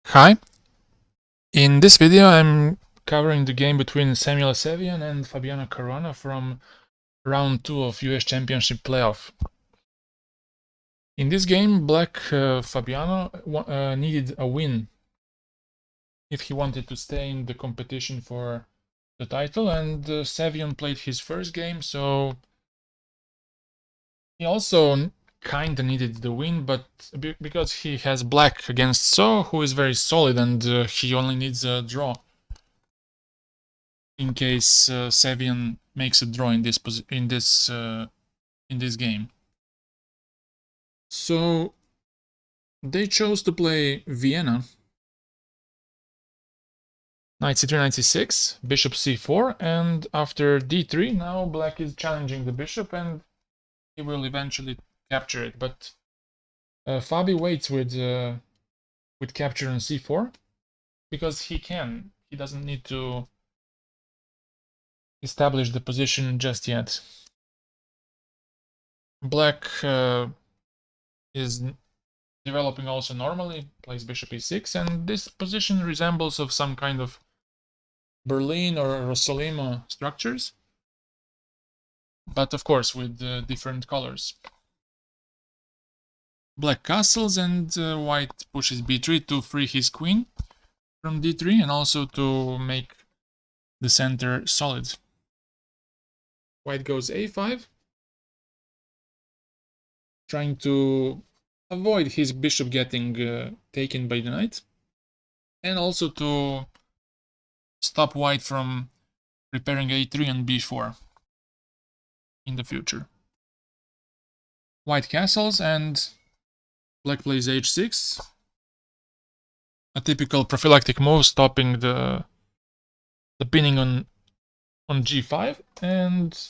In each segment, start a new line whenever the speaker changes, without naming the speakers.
Hi, in this video I'm covering the game between Sevian and Fabiano Caruana from round 2 of US Championship playoff. In this game, Black Fabiano needed a win if he wanted to stay in the competition for the title, and Sevian played his first game, so he also kinda needed the win, but because he has Black against So, who is very solid, and he only needs a draw in case Sevian makes a draw in this game. So they chose to play Vienna. Knight c3, knight c6, bishop c4, and after d3, now Black is challenging the bishop, and he will eventually capture it. But Fabi waits with capture on c4 because he can. He doesn't need to establish the position just yet. Black is developing also normally, plays bishop e6, and this position resembles of some kind of Berlin or Rossolimo structures, but of course with different colors. Black castles, and white pushes b3 to free his queen from d3 and also to make the center solid. White goes a5, trying to avoid his bishop getting taken by the knight, and also to stop white from repairing a3 and b4 in the future. White castles, and Black plays h6, a typical prophylactic move, stopping the pinning on g5, and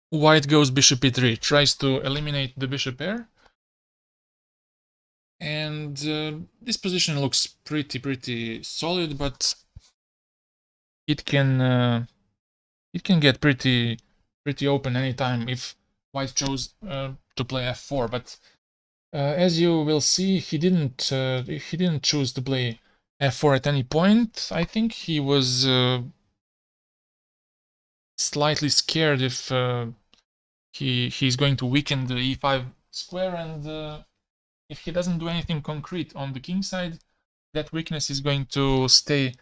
white goes bishop e3, tries to eliminate the bishop pair, and this position looks pretty solid, but it can get pretty open anytime if white chose to play f4. But as you will see, he didn't choose to play f4 at any point. I think he was slightly scared if he's going to weaken the e5 square, and if he doesn't do anything concrete on the king side, that weakness is going to stay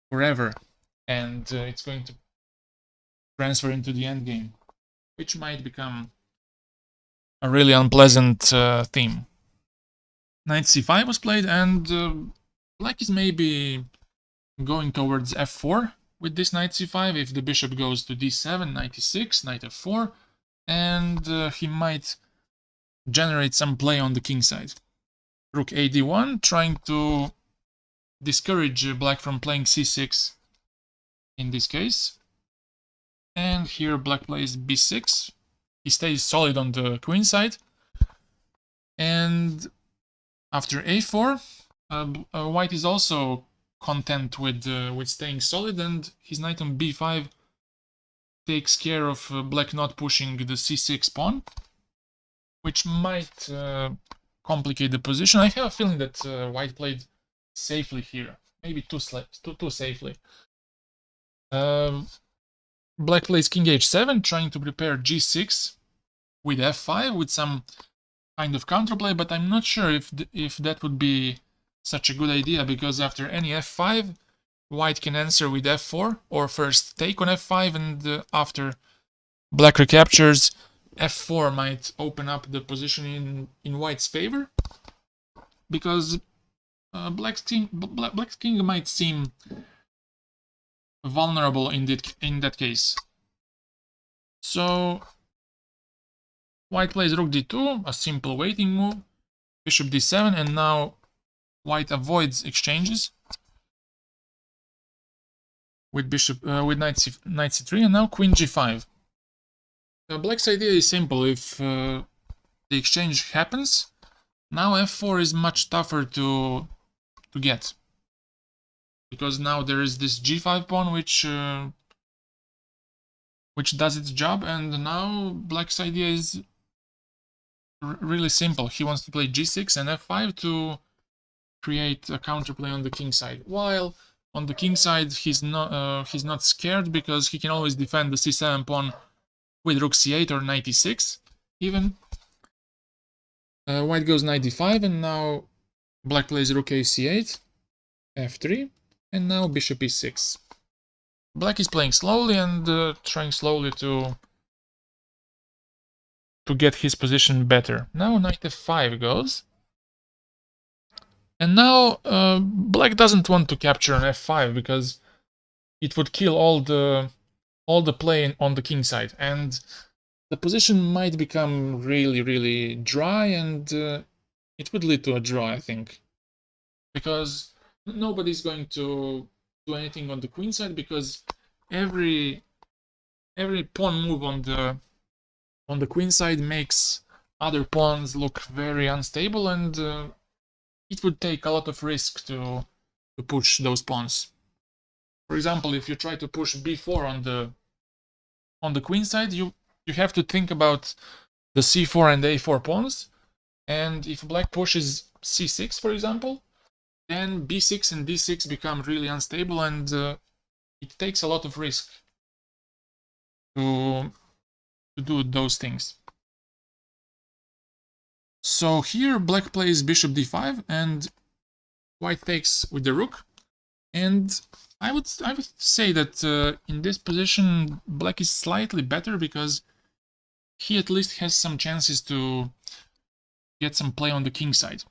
forever, and it's going to transfer into the endgame, which might become a really unpleasant theme. Knight c5 was played, and Black is maybe going towards f4 with this knight c5. If the bishop goes to d7, knight e6, knight f4, and he might generate some play on the king side. Rook ad1, trying to discourage Black from playing c6 in this case. And here Black plays b6. He stays solid on the queen side. And after a4, White is also content with staying solid, and his knight on b5 takes care of Black not pushing the c6 pawn, which might complicate the position. I have a feeling that White played safely here, maybe too safely. Black plays king h7, trying to prepare g6 with f5 with some kind of counterplay, but I'm not sure if that would be such a good idea, because after any f5, White can answer with f4, or first take on f5, and after Black recaptures, f4 might open up the position in White's favor, because Black's king might seem vulnerable in that case. So White plays rook d2, a simple waiting move, bishop d7, and now White avoids exchanges with knight c3, and now queen g5. Black's idea is simple. If the exchange happens, now f4 is much tougher to get, because now there is this g5 pawn which does its job, and now Black's idea is really simple. He wants to play g6 and f5 create a counterplay on the king side. While on the king side, he's not scared because he can always defend the c7 pawn with rook c8 or knight e6 even. White goes knight d5, and now black plays rook a c8, f3, and now bishop e6. Black is playing slowly and trying slowly to get his position better. Now knight f5 goes. And now black doesn't want to capture on f5 because it would kill all the play on the king side, and the position might become really, really dry, and it would lead to a draw, I think, because nobody's going to do anything on the queen side because every pawn move on the queen side makes other pawns look very unstable, and it would take a lot of risk to push those pawns. For example, if you try to push b4 on the queen side, you have to think about the c4 and a4 pawns, and if black pushes c6, for example, then b6 and d6 become really unstable, and it takes a lot of risk to do those things. So here black plays bishop d5 and white takes with the rook, and I would say that in this position black is slightly better because he at least has some chances to get some play on the king side.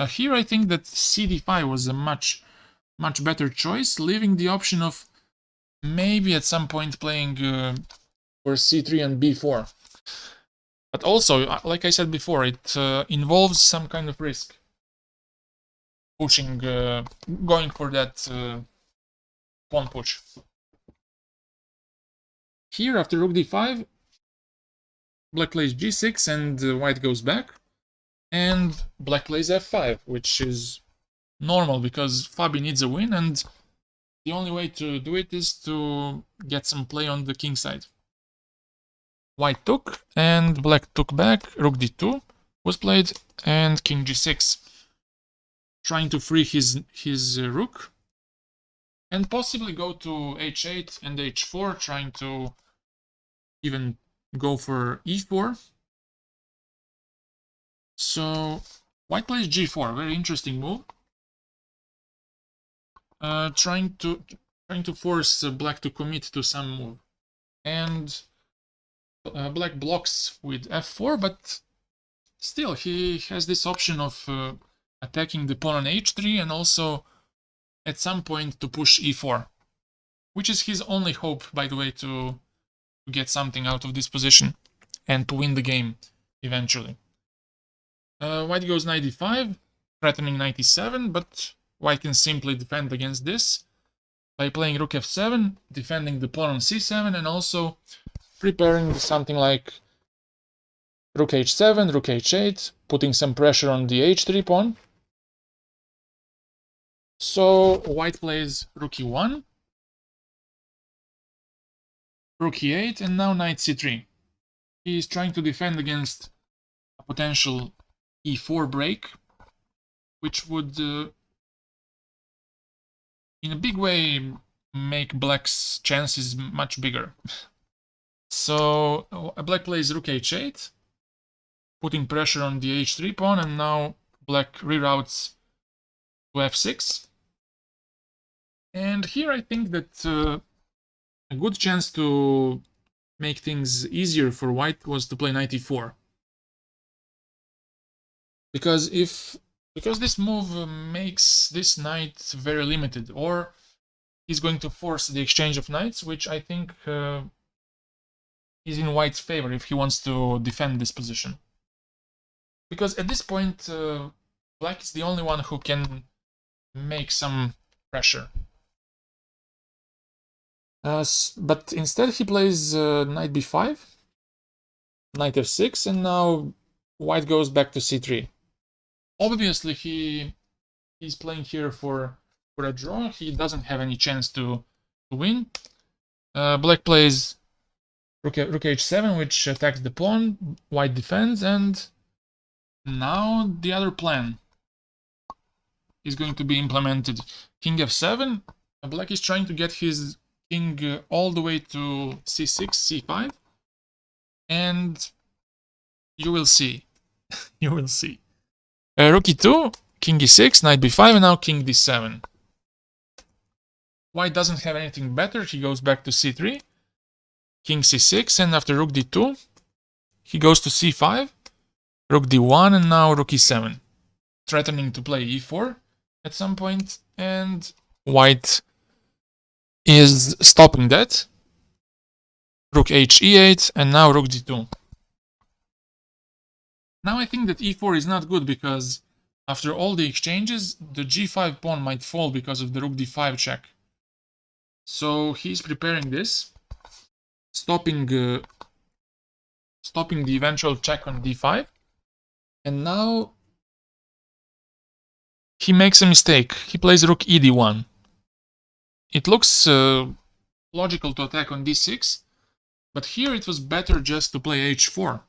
Here I think that cd5 was a much better choice, leaving the option of maybe at some point playing for c3 and b4. But also, like I said before, it involves some kind of risk. Pushing, going for that pawn push. Here, after rook d5, black plays g6 and white goes back. And black plays f5, which is normal because Fabi needs a win, and the only way to do it is to get some play on the king side. White took, and black took back, rook d2 was played, and king g6. Trying to free his rook, and possibly go to h8 and h4, trying to even go for e4. So white plays g4, very interesting move. Trying to force black to commit to some move, and black blocks with f4, but still he has this option of attacking the pawn on h3 and also at some point to push e4, which is his only hope, by the way, to get something out of this position and to win the game eventually. White goes knight d5, threatening knight e7, but white can simply defend against this by playing rook f7, defending the pawn on c7, and also preparing something like rook h7, rook h8, putting some pressure on the h3 pawn. So white plays rook e1, rook e8, and now knight c3. He is trying to defend against a potential e4 break, which would in a big way make black's chances much bigger. So black plays rook h8, putting pressure on the h3 pawn, and now black reroutes to f6. And here I think that a good chance to make things easier for white was to play knight e4. Because this move makes this knight very limited, or he's going to force the exchange of knights, which I think is in white's favor if he wants to defend this position. Because at this point, black is the only one who can make some pressure. But instead he plays knight b5, knight f6, and now white goes back to c3. Obviously he's playing here for a draw. He doesn't have any chance to win. Black plays rook h7, which attacks the pawn. White defends, and now the other plan. is going to be implemented. King f7, black is trying to get his king all the way to c6, c5, and you will see. You will see. Rook e2, king e6, knight b5, and now king d7. White doesn't have anything better. He goes back to c3, king c6, and after rook d2, he goes to c5, rook d1, and now rook e7, threatening to play e4 at some point, and white is stopping that. Rook h e8, and now rook d2. Now I think that e4 is not good because after all the exchanges, the g5 pawn might fall because of the rook d5 check. So he's preparing this, stopping the eventual check on d5, and now he makes a mistake. He plays rook e d1. It looks logical to attack on d6, but here it was better just to play h4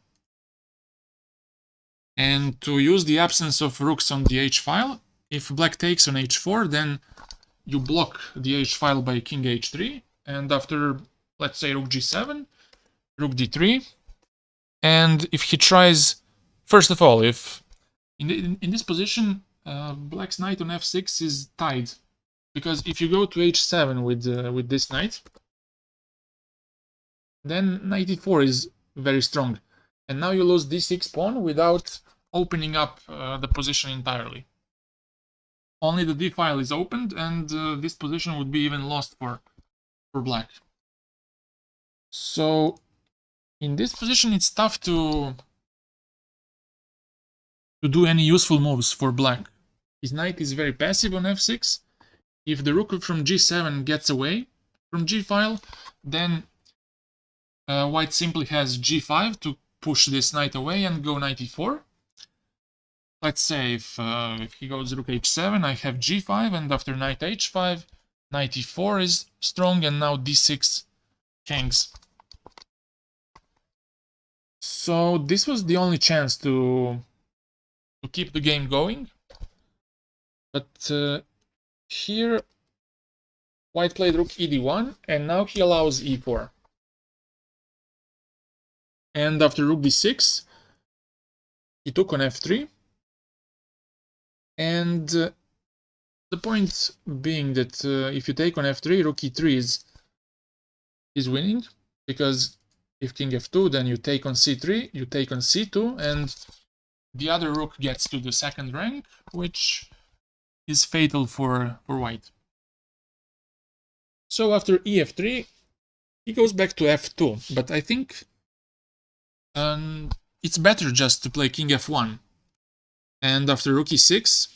and to use the absence of rooks on the h-file. If black takes on h4, then you block the h-file by king h3, and after, let's say, rook g7, rook d3, and if he tries, first of all, if in this position, black's knight on f6 is tied, because if you go to h7 with this knight, then knight e4 is very strong, and now you lose d6 pawn without opening up the position entirely. Only the d file is opened, and this position would be even lost for black. So in this position, it's tough to do any useful moves for black. His knight is very passive on f6. If the rook from g7 gets away from g file, then white simply has g5 to push this knight away and go knight e4. Let's say if he goes rook h7, I have g5, and after knight h5, knight e4 is strong, and now d6 hangs. So this was the only chance to keep the game going. But here, white played rook e d1, and now he allows e4. And after rook d6, he took on f3. And the point being that if you take on f3, rook e3 is winning, because if king f2, then you take on c3, you take on c2, and the other rook gets to the second rank, which is fatal for white. So after ef3, he goes back to f2, but I think it's better just to play king f1. And after rook e6,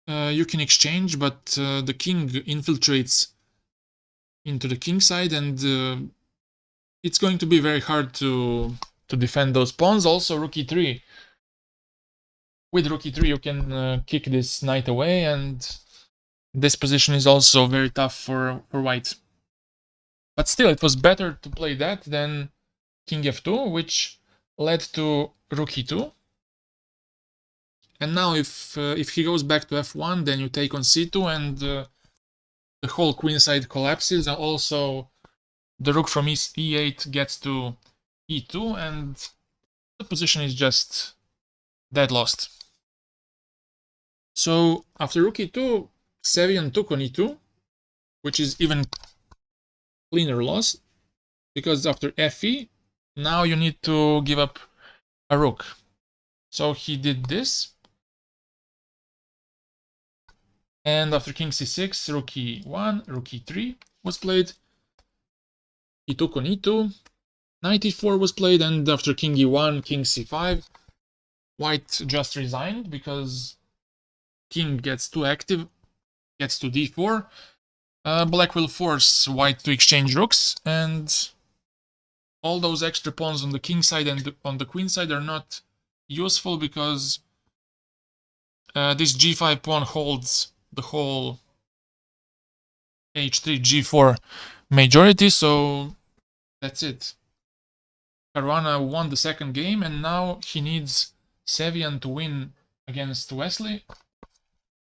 you can exchange, but the king infiltrates into the king side, and it's going to be very hard to defend those pawns. Also, rook e3. With rook e3, you can kick this knight away, and this position is also very tough for white. But still, it was better to play that than king f2, which led to rook e2. And now if he goes back to f1, then you take on c2, and the whole queenside collapses. And also the rook from e8 gets to e2, and the position is just dead lost. So after rook e2, Sevian took on e2, which is even cleaner loss, because after fe, now you need to give up a rook. So he did this. And after king c6, rook e1, rook e3 was played. He took on e2, knight e4 was played, and after king e1, king c5, white just resigned because king gets too active, gets to d4. Black will force white to exchange rooks, and all those extra pawns on the king side and on the queen side are not useful because this g5 pawn holds the whole h3 g4 majority. So that's it. Caruana won the second game, and now he needs Sevian to win against Wesley.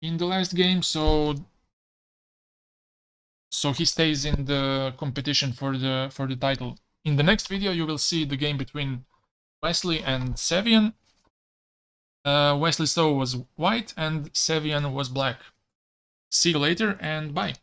in the last game, so he stays in the competition for the title. In the next video, you will see the game between Wesley and Sevian. Wesley So was white and Sevian was black. See you later and bye.